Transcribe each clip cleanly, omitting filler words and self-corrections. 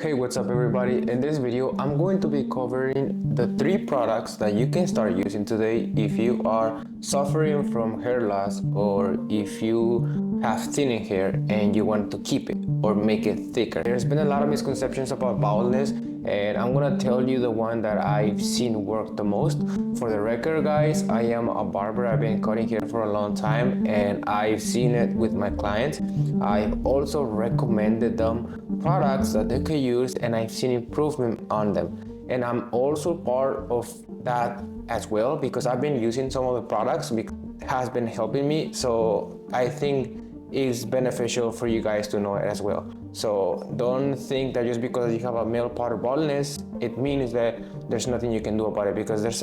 Hey, what's up everybody? In this video, I'm going to be covering the 3 products that you can start using today if you are suffering from hair loss or if you have thinning hair and you want to keep it or make it thicker. There's been a lot of misconceptions about baldness, and I'm gonna tell you the one that I've seen work the most. For the record, guys, I am a barber. I've been cutting hair for a long time and I've seen it with my clients. I've also recommended them products that they could use and I've seen improvement on them. And I'm also part of that as well because I've been using some of the products because it has been helping me. So I think it's beneficial for you guys to know it as well. So don't think that just because you have a male pattern baldness, it means that there's nothing you can do about it, because there's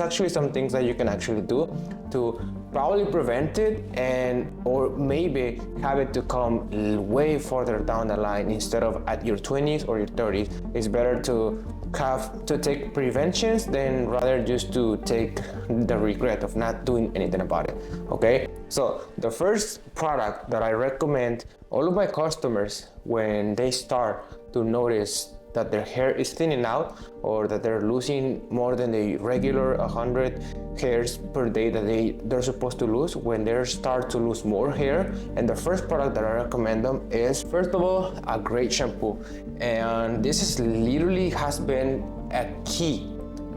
actually some things that you can actually do to probably prevent it, and or maybe have it to come way further down the line instead of at your 20s or your 30s. It's better to have to take preventions than rather just to take the regret of not doing anything about it. Okay, so the first product that I recommend all of my customers when they start to notice that their hair is thinning out or that they're losing more than the regular 100 hairs per day that they're supposed to lose, when they start to lose more hair. And the first product that I recommend them is, first of all, a great shampoo. And this is literally has been a key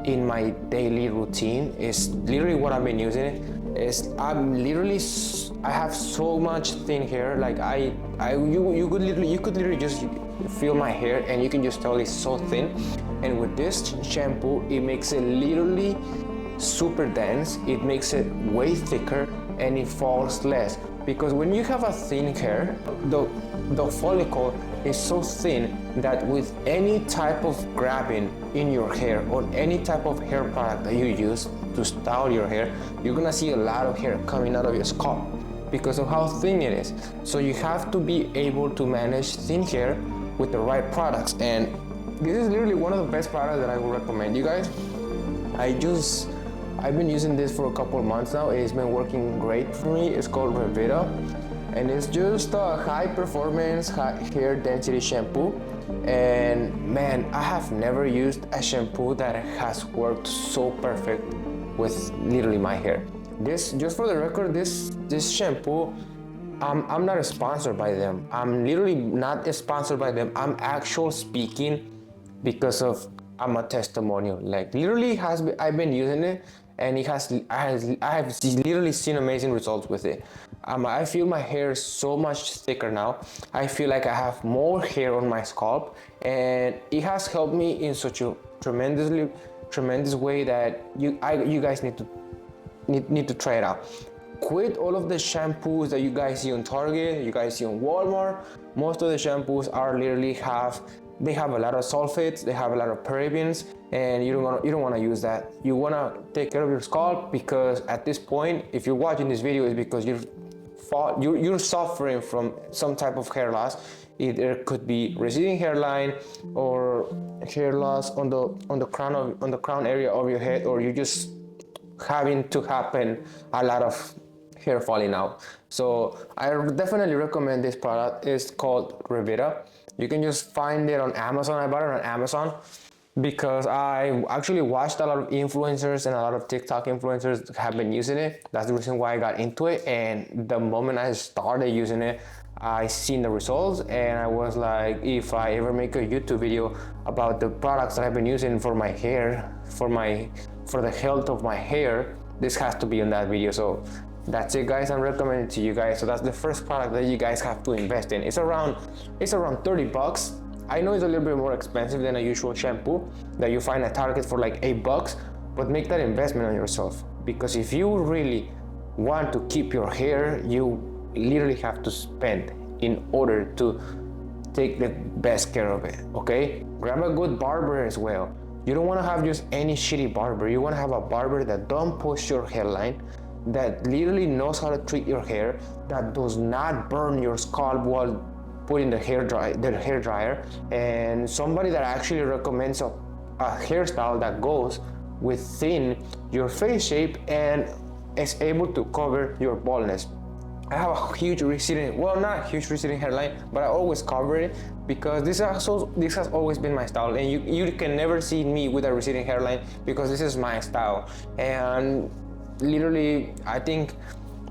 in my daily routine. Is literally what I've been using. I have so much thin hair, like you could literally just feel my hair and you can just tell it's so thin. And with this shampoo, it makes it literally super dense, it makes it way thicker, and it falls less. Because when you have a thin hair, the follicle is so thin that with any type of grabbing in your hair or any type of hair product that you use to style your hair, you're gonna see a lot of hair coming out of your scalp because of how thin it is. So you have to be able to manage thin hair with the right products, and this is literally one of the best products that I would recommend you guys. I've been using this for a couple of months now. It's been working great for me. It's called regrow, and it's just a high performance hair density shampoo. And man, I have never used a shampoo that has worked so perfect with literally my hair. This, just for the record, this shampoo, I'm not sponsored by them. I'm literally not sponsored by them. I'm actually speaking because of I'm a testimonial. Like literally I've been using it, and I have literally seen amazing results with it. I feel my hair is so much thicker now. I feel like I have more hair on my scalp, and it has helped me in such a tremendous way that you guys need to try it out. Quit all of the shampoos that you guys see on Target, you guys see on Walmart. Most of the shampoos are literally have a lot of sulfates, they have a lot of parabens, and you don't want to use that. You want to take care of your scalp, because at this point, if you're watching this video, it's because you're suffering from some type of hair loss. Either could be receding hairline or hair loss on the crown area of your head, or you just having to happen a lot of hair falling out. So I definitely recommend this product. It's called Revita. You can just find it on Amazon. I bought it on Amazon because I actually watched a lot of influencers and a lot of TikTok influencers have been using it. That's the reason why I got into it. And the moment I started using it, I seen the results, and I was like, if I ever make a YouTube video about the products that I've been using for my hair, for the health of my hair, this has to be in that video. So that's it, guys. I'm recommending it to you guys. So that's the first product that you guys have to invest in. It's around 30 bucks. I know it's a little bit more expensive than a usual shampoo that you find at Target for like $8, but make that investment on yourself, because if you really want to keep your hair, you literally have to spend in order to take the best care of it. Okay, grab a good barber as well. You don't want to have just any shitty barber. You want to have a barber that don't push your hairline, that literally knows how to treat your hair, that does not burn your scalp while putting the hair dryer, and somebody that actually recommends a hairstyle that goes within your face shape and is able to cover your baldness. I have a huge receding, well, not a huge receding hairline, but I always cover it because this has always been my style, and you can never see me with a receding hairline because this is my style. And literally, I think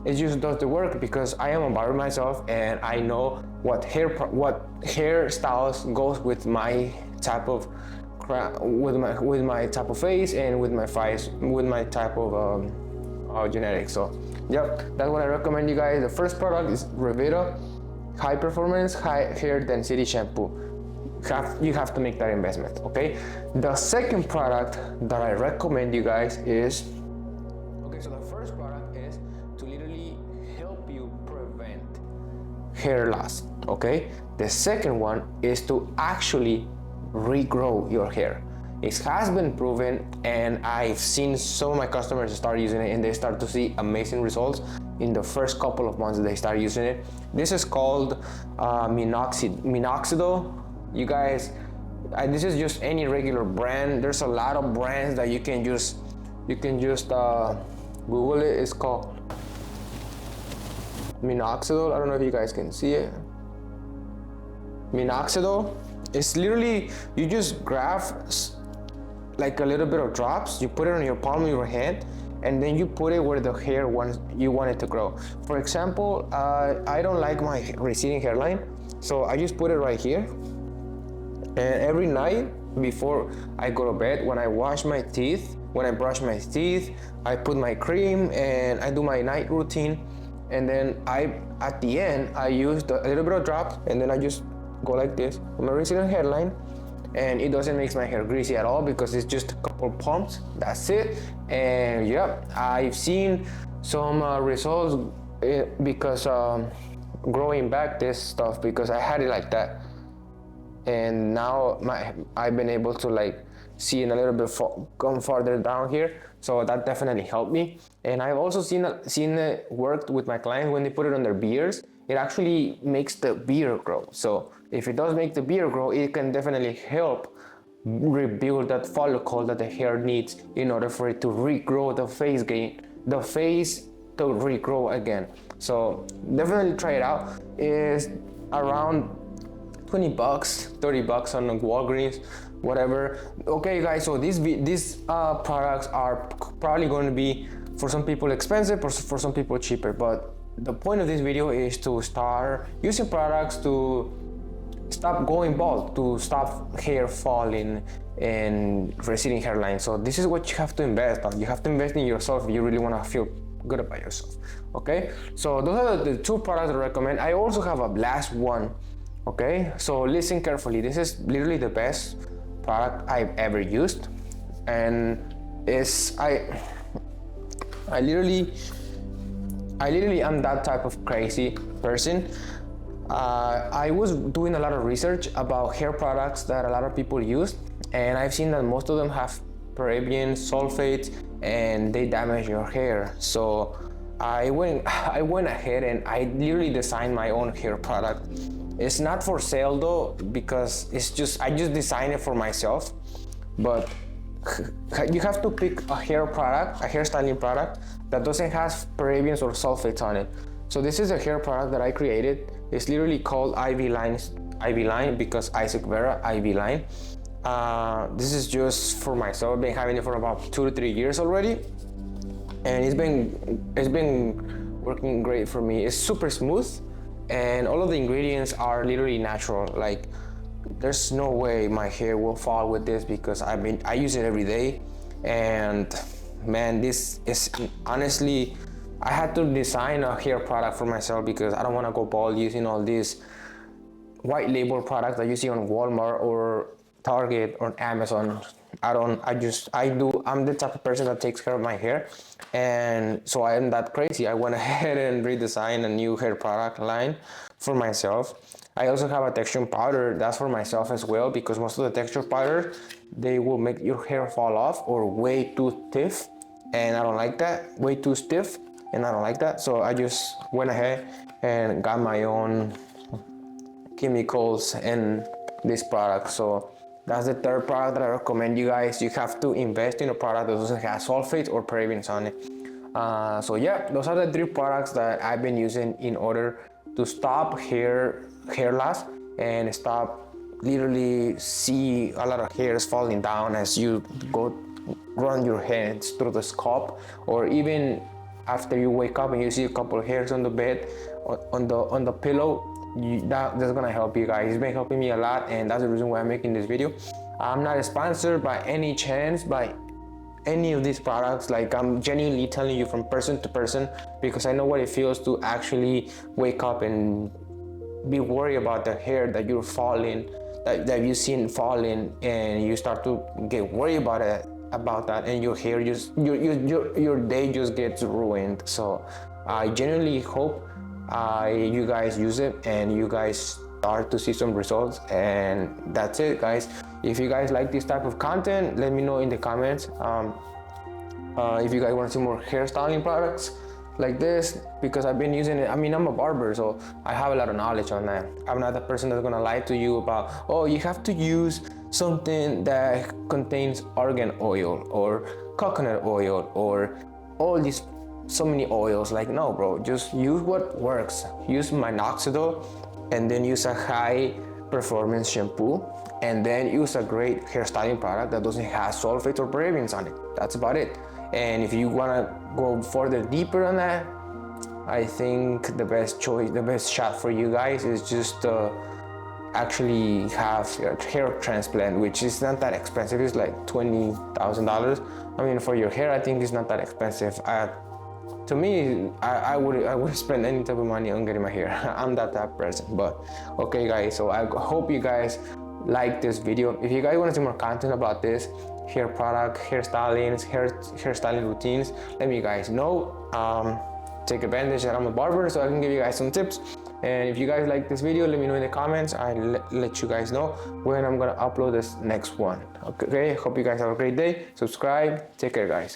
it just does the work because I am a barber myself, and I know what hairstyles goes with my type of with my type of face and with my type of genetics. So yep, that's what I recommend you guys. The first product is Revita high performance high hair density shampoo. You have to make that investment. Okay, the second product that I recommend you guys is, okay, so the first product is to literally help you prevent hair loss. Okay, the second one is to actually regrow your hair. It has been proven, and I've seen some of my customers start using it and they start to see amazing results in the first couple of months that they start using it. This is called minoxidil. You guys, this is just any regular brand. There's a lot of brands that you can just Google it. It's called minoxidil. I don't know if you guys can see it. Minoxidil. It's literally, you just grab like a little bit of drops, you put it on your palm of your hand, and then you put it where the hair you want it to grow. For example, I don't like my receding hairline, so I just put it right here. And every night before I go to bed, when I brush my teeth, I put my cream and I do my night routine. And then at the end, I use a little bit of drops, and then I just go like this on my receding hairline, and it doesn't make my hair greasy at all because it's just a couple pumps. That's it. And yeah, I've seen some results because growing back this stuff, because I had it like that, and now I've been able to like see it a little bit come farther down here, so that definitely helped me. And I've also seen it worked with my clients when they put it on their beards. It actually makes the beard grow. So if it does make the beard grow, it can definitely help rebuild that follicle that the hair needs in order for it to regrow the face to regrow again. So definitely try it out. It's around $20, $30 on the Walgreens, whatever. Okay guys, so these products are probably going to be for some people expensive, for some people cheaper, but the point of this video is to start using products to stop going bald, to stop hair falling and receding hairline. So this is what you have to invest on. You have to invest in yourself if you really want to feel good about yourself. Okay, so those are the two products I recommend. I also have a last one. Okay, so listen carefully. This is literally the best product I've ever used, and I literally am that type of crazy person. I was doing a lot of research about hair products that a lot of people use, and I've seen that most of them have parabens, sulfates, and they damage your hair. So I went ahead and I literally designed my own hair product. It's not for sale though, because I just designed it for myself. But you have to pick a hair styling product that doesn't have parabens or sulfates on it. So this is a hair product that I created. It's literally called Ivy Line because Isaac Vera Ivy Line. This is just for myself. I've been having it for about 2 to 3 years already, and it's been working great for me. It's super smooth, and all of the ingredients are literally natural. Like, there's no way my hair will fall with this because I use it every day. And man, this is honestly, I had to design a hair product for myself because I don't want to go bald using all these white label products that you see on Walmart or Target or Amazon. I'm the type of person that takes care of my hair, and so I am that crazy. I went ahead and redesigned a new hair product line for myself. I also have a texture powder that's for myself as well, because most of the texture powders, they will make your hair fall off or way too stiff, and I don't like that. Way too stiff, and I don't like that. So I just went ahead and got my own chemicals in this product. So that's the third product that I recommend you guys. You have to invest in a product that doesn't have sulfates or parabens on it. So yeah, those are the 3 products that I've been using in order to stop hair loss and stop literally see a lot of hairs falling down as you go run your hands through the scalp, or even after you wake up and you see a couple of hairs on the bed, on the pillow. That's gonna help you guys. It's been helping me a lot, and that's the reason why I'm making this video. I'm not sponsored by any chance by any of these products. Like, I'm genuinely telling you from person to person, because I know what it feels to actually wake up and be worried about the hair that you're falling, that you've seen falling, and you start to get worried about that, and your hair just your day just gets ruined. So I genuinely hope you guys use it and you guys start to see some results. And that's it, guys. If you guys like this type of content, let me know in the comments. If you guys want to see more hairstyling products like this, because I've been using it. I mean, I'm a barber, so I have a lot of knowledge on that. I'm not the person that's gonna lie to you about, oh, you have to use something that contains argan oil or coconut oil or all these so many oils. Like, no, bro, just use what works. Use minoxidil, and then use a high performance shampoo, and then use a great hairstyling product that doesn't have sulfates or parabens on it. That's about it. And if you want to go further deeper on that, I think the best choice, the best shot for you guys is just actually have a hair transplant, which is not that expensive. It's like $20,000. I mean, for your hair, I think it's not that expensive. To me, I would spend any type of money on getting my hair. I'm that type of person. But okay, guys, so I hope you guys like this video. If you guys want to see more content about this hair product, hairstyling routines, let me guys know. Take advantage that I'm a barber, so I can give you guys some tips. And if you guys like this video, let me know in the comments. I'll let you guys know when I'm gonna upload this next one. Okay, hope you guys have a great day. Subscribe. Take care, guys.